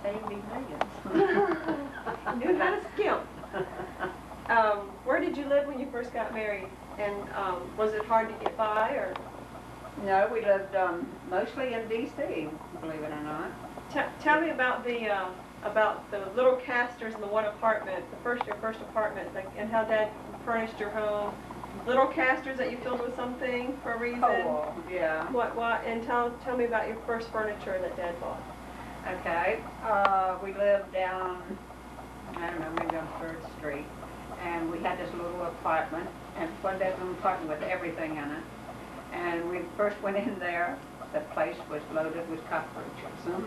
paying me millions. Knew how to skimp. Where did you live when you first got married? And was it hard to get by, or? No, we lived mostly in D.C., believe it or not. Tell me about the little casters in the one apartment, your first apartment, like, and how Dad furnished your home. Little casters that you filled with something for a reason. Oh, yeah. What? And tell me about your first furniture that Dad bought. Okay. We lived down, I don't know, maybe on 3rd Street, and we had this little apartment, and one-bedroom apartment with everything in it. And we first went in there, the place was loaded with cockroaches.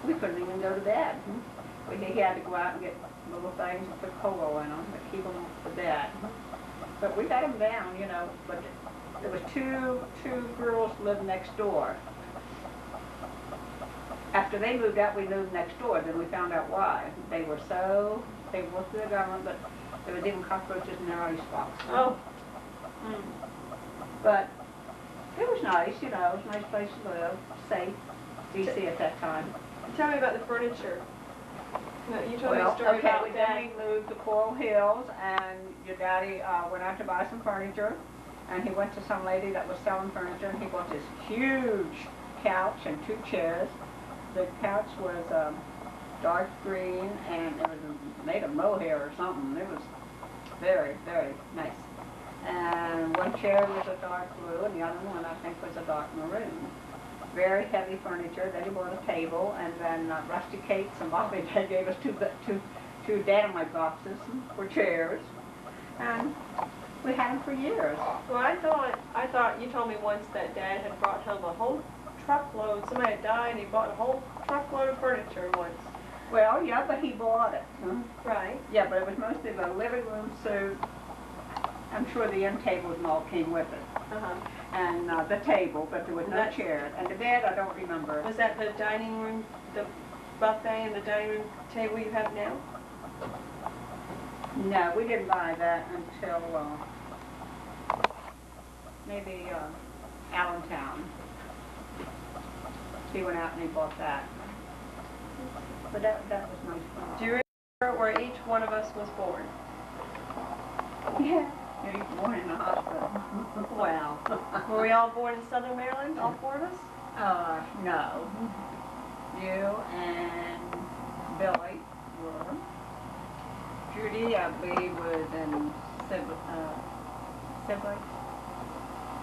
We couldn't even go to bed. He had to go out and get little things and put coal in them to keep them for bed. But we got them down, you know. But there was two girls lived next door. After they moved out, we moved next door. Then we found out why. They worked for the government, but there was even cockroaches in their icebox. Oh. But it was nice, you know. It was a nice place to live, safe, D.C. at that time. Tell me about the furniture. No, you told me a story okay, about Dad. Then we moved to Coral Hills, and your daddy went out to buy some furniture, and he went to some lady that was selling furniture, and he bought this huge couch and 2 chairs. The couch was dark green, and it was made of mohair or something. It was very, very nice. And one chair was a dark blue, and the other one, I think, was a dark maroon. Very heavy furniture. Then he bought a table, and then Rusty Cates and Bobby Dad gave us two dynamite boxes for chairs, and we had them for years. Well, I thought you told me once that Dad had brought home a whole truckload. Somebody had died, and he bought a whole truckload of furniture once. Well, yeah, but he bought it. Right. Yeah, but it was mostly the living room suite. I'm sure the end tables and all came with it. And the table, but there was no chair. And the bed, I don't remember. Was that the dining room, the buffet and the dining room table you have now? No, we didn't buy that until maybe Allentown. He went out and he bought that. But that was nice fun. Do you remember where each one of us was born? Yeah. He was born in the hospital. Wow. Were we all born in Southern Maryland, all 4 of us? No. You and Billy were. Judy, I believe, was in Sibley,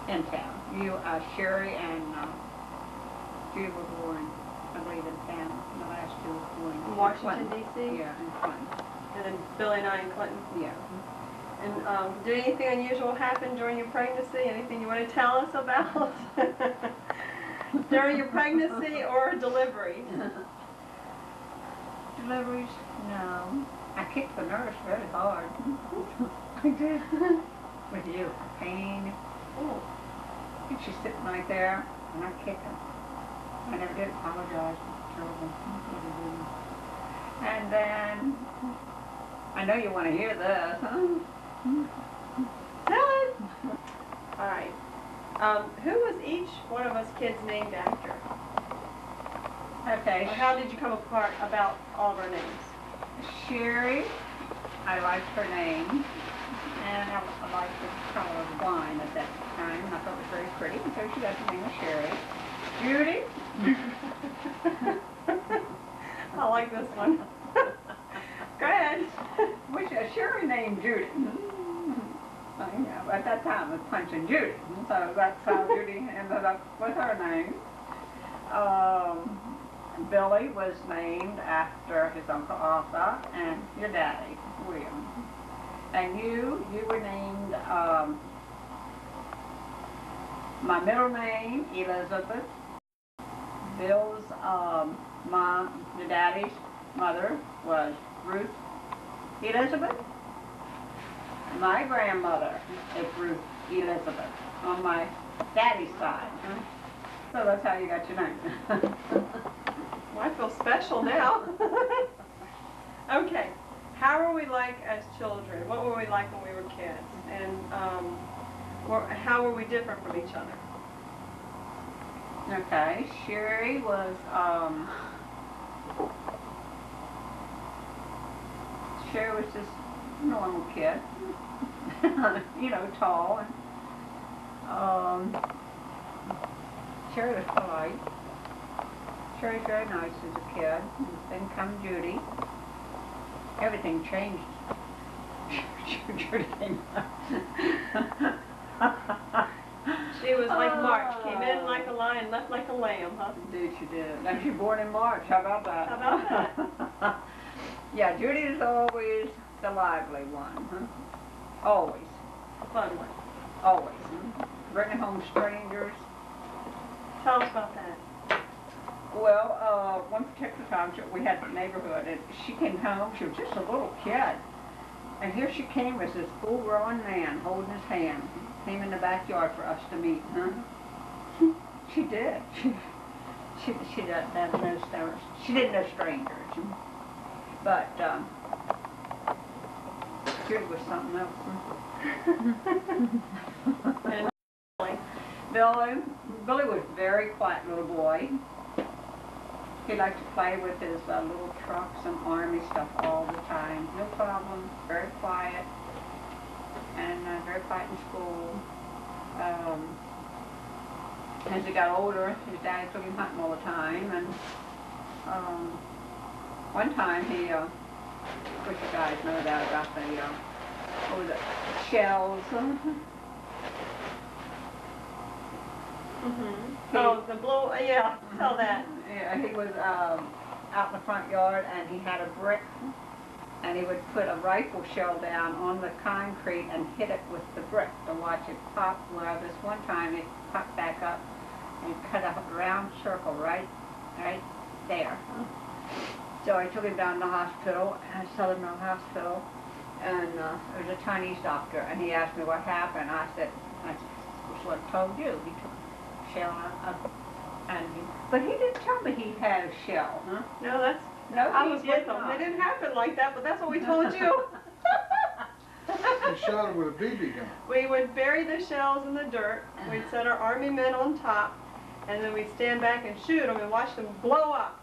in town. You, Sherry, and Judy were born, I believe, in town. The last 2 were born in Washington, D.C.? Yeah, in Clinton. And then Billy and I in Clinton? Yeah. And did anything unusual happen during your pregnancy? Anything you want to tell us about? During your pregnancy or delivery? Deliveries? No. I kicked the nurse very hard. I did. With you. Pain. Oh. And she's sitting right there, and I kicked her. I never did apologize. Terrible. And then, I know you want to hear this, huh? Tell it! All right. Who was each one of us kids named after? Okay. Or how did you come apart about all of our names? Sherry, I liked her name, and I liked the color of wine at that time, and I thought it was very pretty, and so she got the name of Sherry. Judy? I like this one. Go ahead. Which Sherry named Judy. At that time it was Punch and Judy, so that's how Judy ended up with her name. Billy was named after his Uncle Arthur and your daddy, William. And you were named, my middle name, Elizabeth. Bill's mom, your daddy's mother, was Ruth Elizabeth. My grandmother is Ruth Elizabeth on my daddy's side. So that's how you got your name. Well, I feel special now. Okay, how were we like as children? What were we like when we were kids? And how were we different from each other? Okay, Sherry was Sherry was just a normal kid, you know, tall. And, Sherry was polite. Sherry was very nice as a kid. Then come Judy. Everything changed. Judy came. She was like March, came in like a lion, left like a lamb, huh? Indeed she did. And she was born in March. How about that? How about that? Yeah, Judy is always the lively one. Huh? Always. Fun one. Always. Bringing home strangers. Tell us about that. Well, one particular time we had the neighborhood, and she came home. She was just a little kid. And here she came as this full-grown man holding his hand. Came in the backyard for us to meet, huh? She did. She didn't know she didn't know strangers. But Judy was something else. And Billy was a very quiet little boy. He liked to play with his little trucks and army stuff all the time. No problem. Very quiet. And very quiet in school. As he got older, his daddy took him hunting all the time. And one time he, of course you guys know that about the shells. Oh, the blow, yeah, tell that. Yeah, he was out in the front yard and he had a brick and he would put a rifle shell down on the concrete and hit it with the brick to watch it pop. Well, this one time it popped back up and cut a round circle right there. So I took him down to the hospital, Southern Mill Hospital, and there was a Chinese doctor, and he asked me what happened. I said, what I told you. He took a shell out, but he didn't tell me he had a shell, huh? No, that's, No, I he was did with them. not. It didn't happen like that, but that's what we told you. You shot him with a BB gun. We would bury the shells in the dirt. We'd set our army men on top, and then we'd stand back and shoot them and watch them blow up.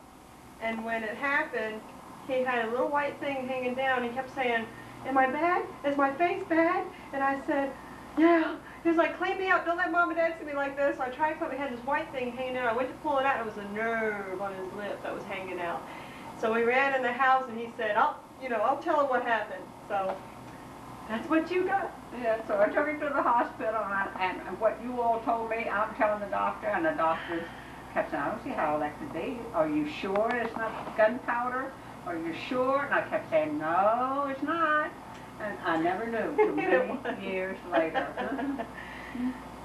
And when it happened, he had a little white thing hanging down. He kept saying, "Am I bad? Is my face bad?" And I said, "Yeah." He was like, "Clean me up. Don't let Mom and Dad see me like this." So I tried to put, he had this white thing hanging out. I went to pull it out. It was a nerve on his lip that was hanging out. So we ran in the house, and he said, I'll tell him what happened." So that's what you got. Yeah, so I took him to the hospital, and what you all told me, I'm telling the doctor, and the doctor kept saying, "I don't see how that could be. Are you sure it's not gunpowder? Are you sure?" And I kept saying, "No, it's not." And I never knew till many years later.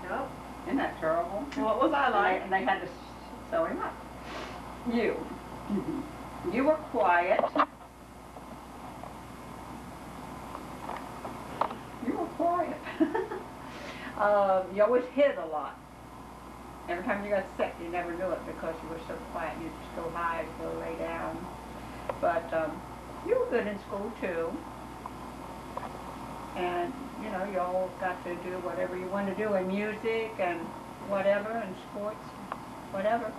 Nope. Isn't that terrible? What was I like? And they had to sew him up. You were quiet. You were quiet. You always hid a lot. Every time you got sick, you never knew it because you were so quiet. You'd just go hide, go lay down. But you were good in school too. And, you all got to do whatever you wanted to do in music and whatever, and sports, whatever.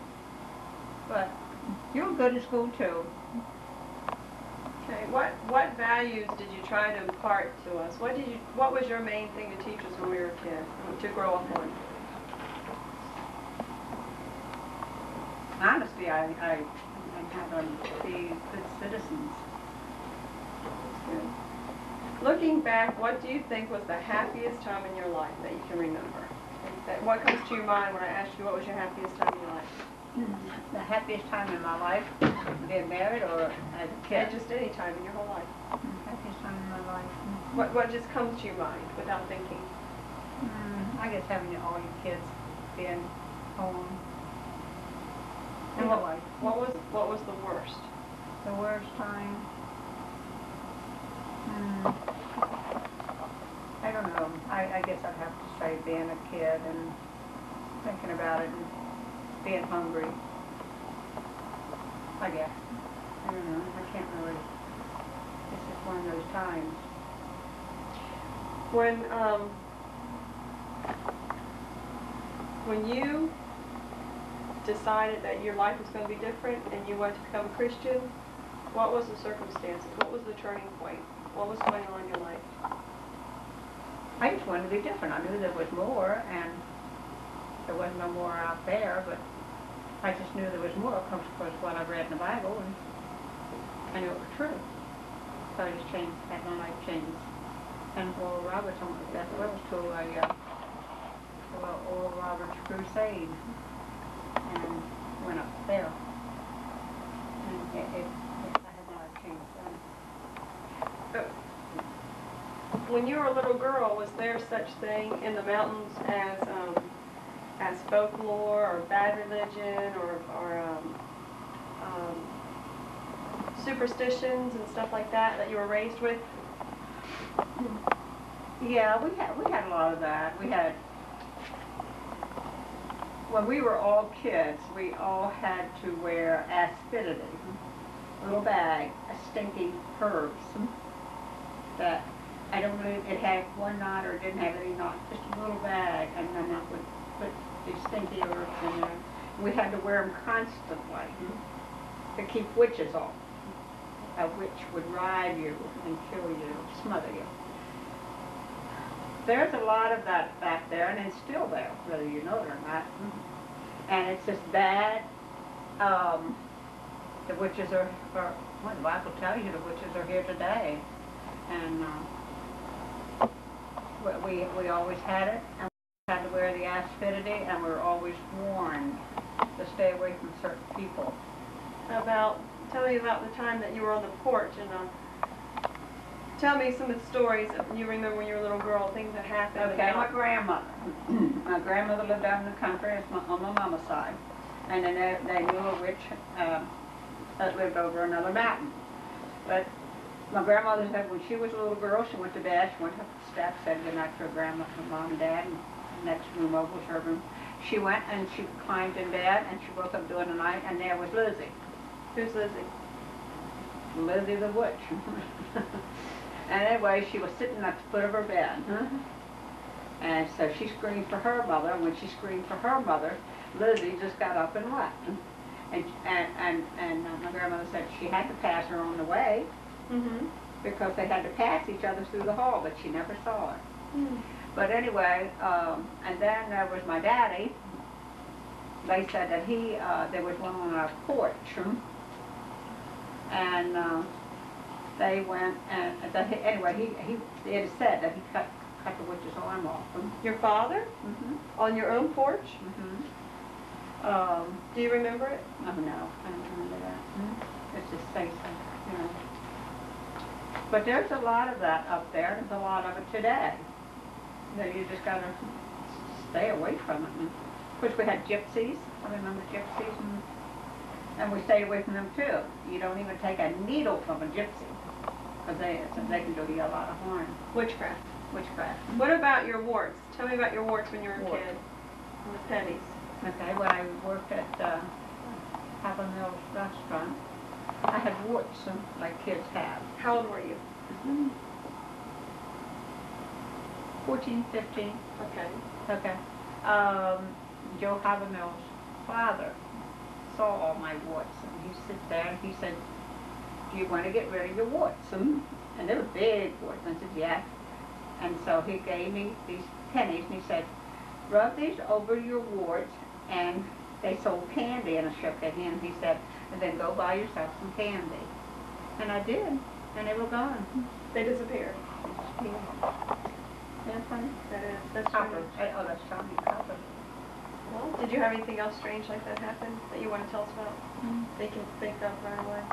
But you were good in school too. Okay, what values did you try to impart to us? What was your main thing to teach us when we were a kid, to grow up on? Honestly, I had them be good citizens. Good. Looking back, what do you think was the happiest time in your life that you can remember? What comes to your mind when I ask you what was your happiest time in your life? The happiest time in my life, being married or as a kid? Just any time in your whole life. Happiest time in my life. What just comes to your mind without thinking? I guess having all your kids being home. And In my life. what was the worst? The worst time. I don't know. I guess I'd have to say being a kid and thinking about it and being hungry. I guess. I don't know. I can't really. It's just one of those times. When you decided that your life was going to be different and you wanted to become a Christian, what was the circumstances? What was the turning point? What was going on in your life? I just wanted to be different. I knew there was more, and there wasn't no more out there, but I just knew there was more because of what I read in the Bible, and I knew it was true. So I just changed, had my life changed. And Oral Roberts, on my death row, to Oral Roberts crusade, and went up there. And I had my life changed then. When you were a little girl, was there such thing in the mountains as folklore or bad religion or superstitions and stuff like that you were raised with? Yeah, we had a lot of that. We had, when we were all kids, we all had to wear aspidity, a little bag, a stinky herbs that I don't believe it had one knot or didn't have any knot, just a little bag, and then that would put these stinky herbs in there. We had to wear them constantly to keep witches off. A witch would ride you and kill you, smother you. There's a lot of that back there, and it's still there, whether you know it or not. And it's just bad. The witches are, well, the Bible tells you the witches are here today. And we always had it, and we had to wear the aspidity, and we were always warned to stay away from certain people. Tell me about the time that you were on the porch, and tell me some of the stories that you remember when you were a little girl, things that happened. Okay, my grandmother. My grandmother lived out in the country, on my mama's side. And then they knew a witch that lived over another mountain. But my grandmother said when she was a little girl, she went to bed, she went up the steps, said goodnight to her mom and dad, and the next room over was her room. She went and she climbed in bed, and she woke up during the night, and there was Lizzie. Who's Lizzie? Lizzie the witch. And anyway, she was sitting at the foot of her bed. And so she screamed for her mother, and when she screamed for her mother, Lizzie just got up and left. And my grandmother said she had to pass her on the way, because they had to pass each other through the hall, but she never saw her. But anyway, and then there was my daddy. They said that there was one on our porch, and they went, and anyway, it is said that he cut the witch's arm off. Your father? On your own porch? Do you remember it? Oh, no, I don't remember that. It's just say so, you know. But there's a lot of that up there. There's a lot of it today. That you just gotta stay away from it. And of course, we had gypsies. I remember gypsies, and we stayed away from them too. You don't even take a needle from a gypsy, because they can do you a lot of harm. Witchcraft. Witchcraft. What about your warts? Tell me about your warts when you were a kid. And the pennies. Okay, when I worked at Papa Mill's restaurant, I had warts like kids have. How old were you? 14, 15. Okay. Okay. Joe Habermill's father saw all my warts, and he sat there and he said, "Do you want to get rid of your warts?" And they were big warts. And I said, "Yeah." And so he gave me these pennies, and he said, "Rub these over your warts," and they sold candy in a shop at him. He said, "And then go buy yourself some candy." And I did, and they were gone. They disappeared. That's funny. That is. That's Copper. strange. Oh, that's Tommy Copper. Well, did you have anything else strange like that happen that you want to tell us about? They can think of right away.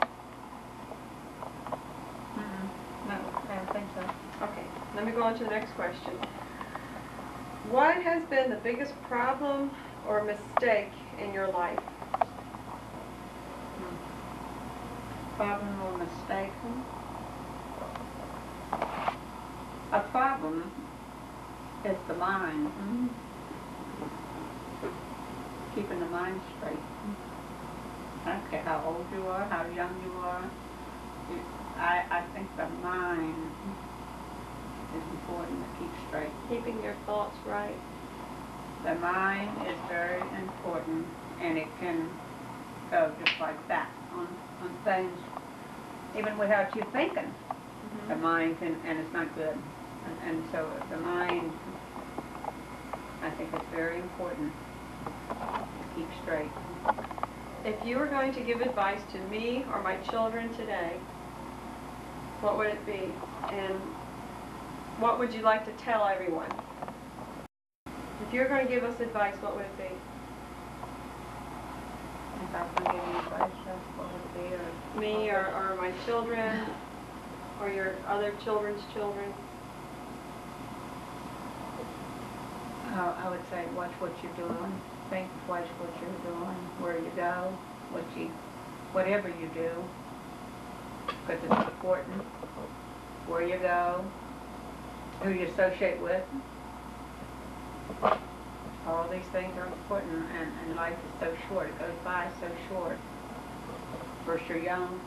No, I don't think so. Okay, let me go on to the next question. What has been the biggest problem or mistake in your life? Problem or mistake? A problem is the mind. Keeping the mind straight. I don't care how old you are, how young you are. I think the mind is important to keep straight. Keeping your thoughts right. The mind is very important, and it can go just like that on things, even without you thinking. The mind can, and it's not good. And so the mind, I think it's very important to keep straight. If you were going to give advice to me or my children today, what would it be? And what would you like to tell everyone? If you're going to give us advice, what would it be? If I was going to give you advice, what would it be? Or Me or my children or your other children's children? I would say watch what you're doing. Think twice what you're doing, where you go, whatever you do, because it's important. Where you go, who you associate with. All these things are important, and life is so short. It goes by so short. First you're young,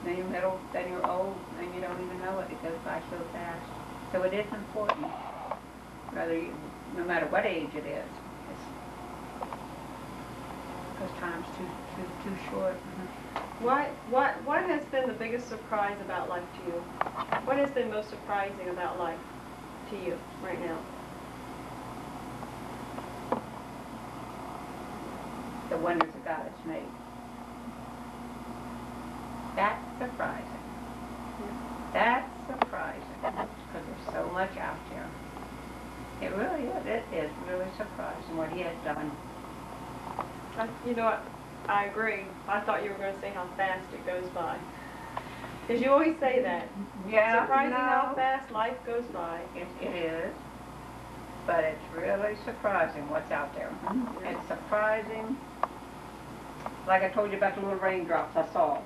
then you're middle, then you're old, and you don't even know it. It goes by so fast. So it is important, no matter what age it is. Because time's too short. What has been the biggest surprise about life to you? What has been most surprising about life to you right now? The wonders that God has made. That's surprising. That's surprising. Because there's so much out there. It really is. It is really surprising what He has done. You know what? I agree. I thought you were going to say how fast it goes by. Because you always say that. Yeah, surprising no. how fast life goes by. It is. But it's really surprising what's out there. It's surprising. Like I told you about the little raindrops I saw.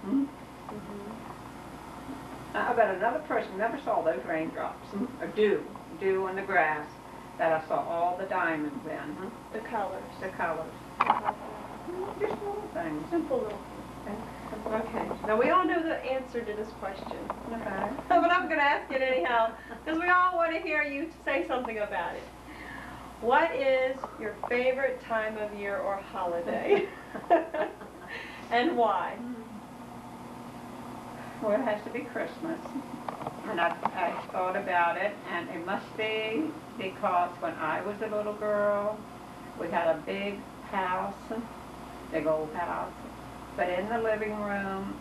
I bet another person never saw those raindrops. Or dew on the grass that I saw all the diamonds in. The colors. The colors. Just little things. Simple little things. Okay. Now we all know the answer to this question. Okay. But I'm going to ask it anyhow, because we all want to hear you say something about it. What is your favorite time of year or holiday? And why? Well, it has to be Christmas. And I thought about it, and it must be because when I was a little girl, we had a big house, big old house. But in the living room,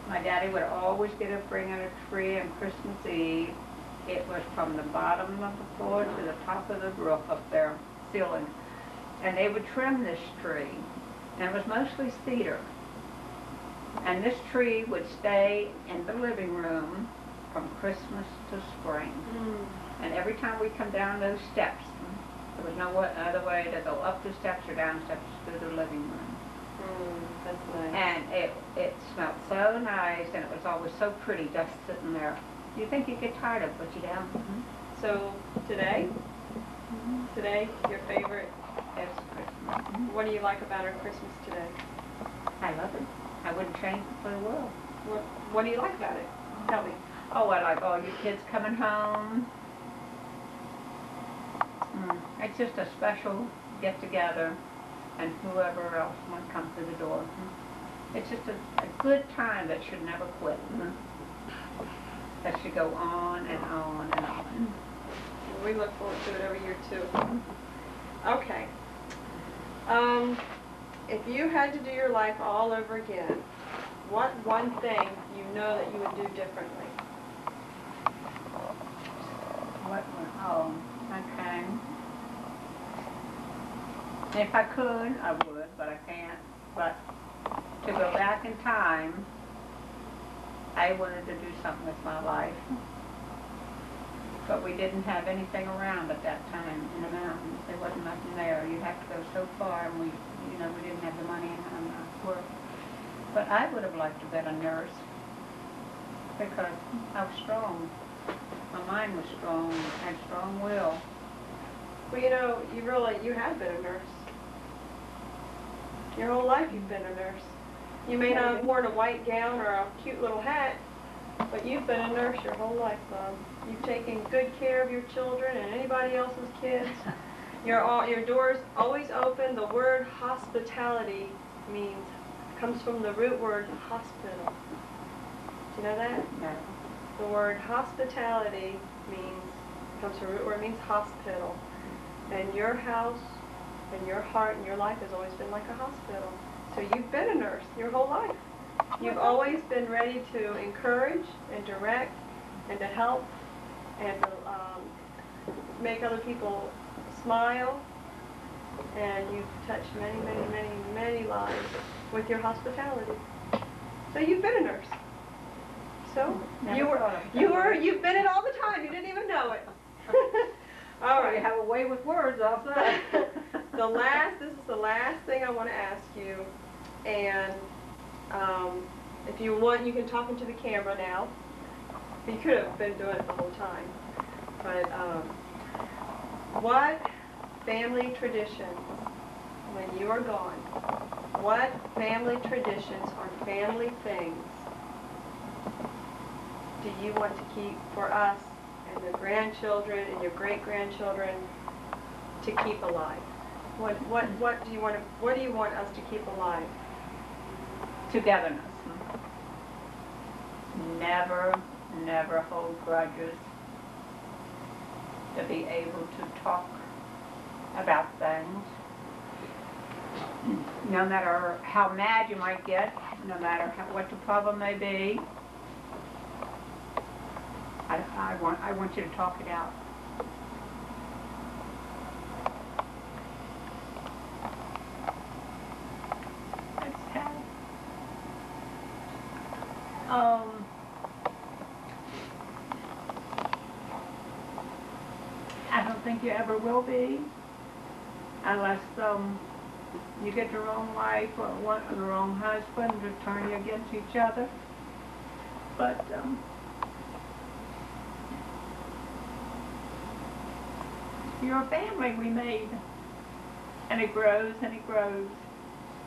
my daddy would always bring in a tree on Christmas Eve. It was from the bottom of the floor to the top of the roof up there, ceiling. And they would trim this tree. And it was mostly cedar. And this tree would stay in the living room from Christmas to spring. And every time we come down those steps, there was no other way to go up the steps or down the steps to the living room. That's nice. And it smelled so nice, and it was always so pretty just sitting there. You think you get tired of it, but you don't. So today, your favorite, It's Christmas. what do you like about our Christmas today? I love it. I wouldn't change it for the world. What do you like about it? Tell me. Oh, I like all you kids coming home. It's just a special get-together, and whoever else might come through the door. It's just a good time that should never quit. That should go on and on and on. We look forward to it every year too. Okay. If you had to do your life all over again, what one thing you know that you would do differently? Oh, okay. If I could, I would, but I can't. But to go back in time, I wanted to do something with my life. But we didn't have anything around at that time in the mountains. There wasn't nothing there. You have to go so far, and we didn't have the money and work. But I would have liked to have been a nurse because I was strong. My mind was strong. I had strong will. Well, you have been a nurse. Your whole life you've been a nurse. You may not have worn a white gown or a cute little hat, but you've been a nurse your whole life, Bob. You've taken good care of your children and anybody else's kids. Your door's always open. The word hospitality comes from the root word hospital. Do you know that? No. The word hospitality comes from a root word, means hospital. And your house and your heart and your life has always been like a hospital. So you've been a nurse your whole life. You've always been ready to encourage and direct and to help and to make other people smile. And you've touched many, many, many, many lives with your hospitality. So you've been a nurse. So you've been it all the time. You didn't even know it. All right. You have a way with words, I'll say. This is the last thing I want to ask you, and if you want, you can talk into the camera now. You could have been doing it the whole time, but what family traditions, when you are gone, what family traditions or family things do you want to keep for us and the grandchildren and your great-grandchildren to keep alive? What do you want us to keep alive? Togetherness. Never, never hold grudges. To be able to talk about things. No matter how mad you might get, no matter what the problem may be, I want you to talk it out. That's sad. I don't think you ever will be, unless you get the wrong wife or the wrong husband to turn you against each other. But you're a family we made, and it grows and it grows,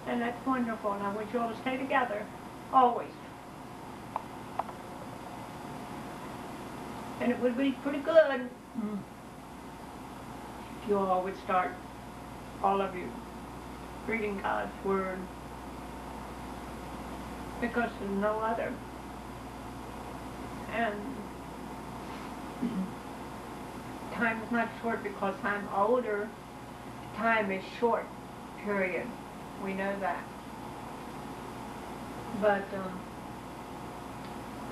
and that's wonderful, and I want you all to stay together, always. And it would be pretty good if you all would start, all of you, reading God's Word, because there's no other. And time is not short because I'm older. Time is short, period. We know that. But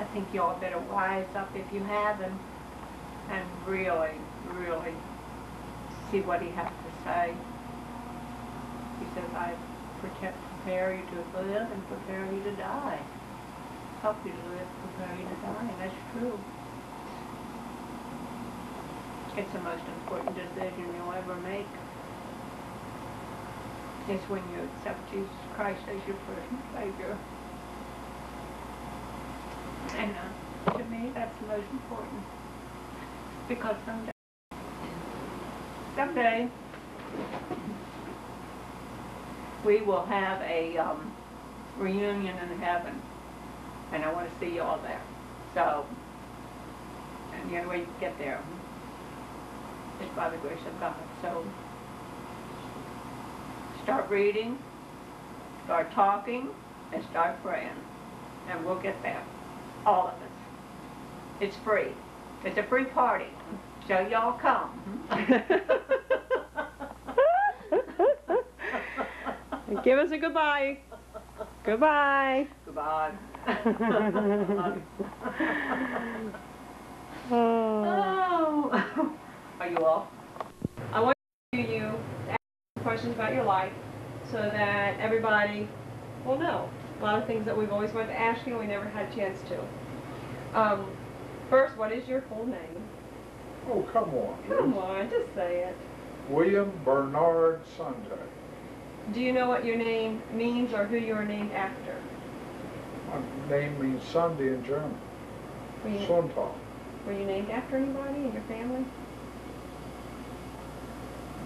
I think you all better wise up if you haven't, and really, really see what he has to say. He says, I prepare you to live and prepare you to die. Help you to live, prepare you to die, and that's true. It's the most important decision you'll ever make. It's when you accept Jesus Christ as your personal Savior. And to me, that's the most important. Because someday, we will have a reunion in heaven. And I want to see you all there. So, and the only way you can get there is by the grace of God. So, start reading, start talking, and start praying. And we'll get there. All of us. It's free. It's a free party. So y'all come. Give us a goodbye. Goodbye. Goodbye. Oh. Are you off? I want you to ask questions about your life so that everybody will know. A lot of things that we've always wanted to ask you and we never had a chance to. First, what is your full name? Oh, come on. Come on, just say it. William Bernard Sonntag. Do you know what your name means or who you are named after? My name means Sunday in German. Sonntag. Were you named after anybody in your family?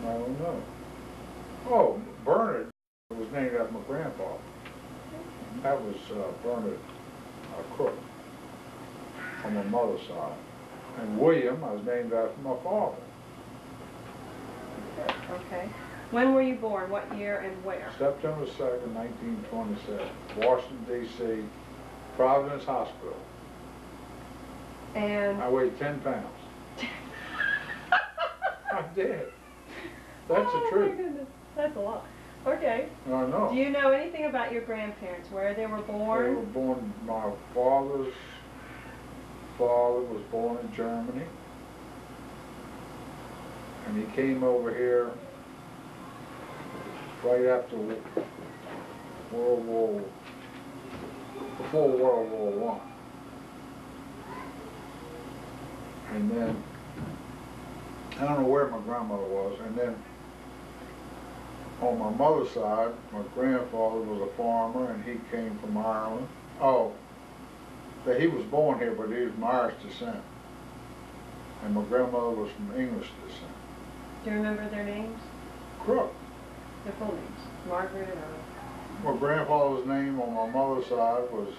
I don't know. Oh, Bernard was named after my grandfather. That was Bernard Cook on my mother's side. And William, I was named after my father. Okay. When were you born? What year and where? September 2nd, 1927. Washington, D.C., Providence Hospital. And I weighed 10 pounds. I did. That's the oh truth. my goodness, that's a lot. Okay. I know. Do you know anything about your grandparents, where they were They born? were born, my father's father was born in Germany. And he came over here right after before World War I. And then, I don't know where my grandmother was, and then on my mother's side, my grandfather was a farmer and he came from Ireland. Oh, that he was born here, but he was from Irish descent. And my grandmother was from English descent. Do you remember their names? Crook. Their full names? Margaret or... My grandfather's name on my mother's side was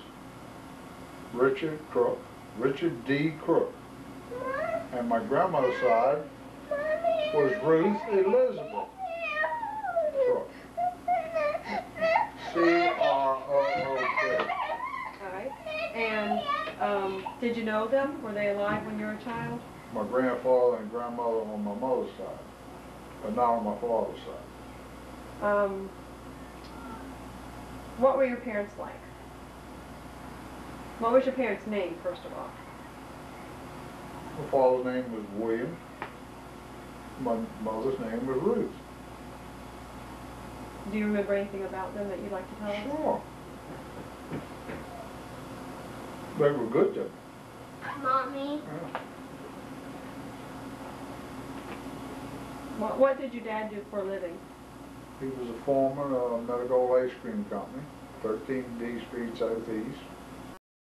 Richard Crook, Richard D. Crook. And my grandmother's side was Ruth Elizabeth Crook. C-R-O-O-K. All right. And did you know them? Were they alive when you were a child? My grandfather and grandmother on my mother's side, but not on my father's side. What were your parents like? What was your parents' name, first of all? My father's name was William. My mother's name was Ruth. Do you remember anything about them that you'd like to tell us? Sure. They were good to me. Mommy. Yeah. What did your dad do for a living? He was a foreman of a medical ice cream company, 13D Street Southeast.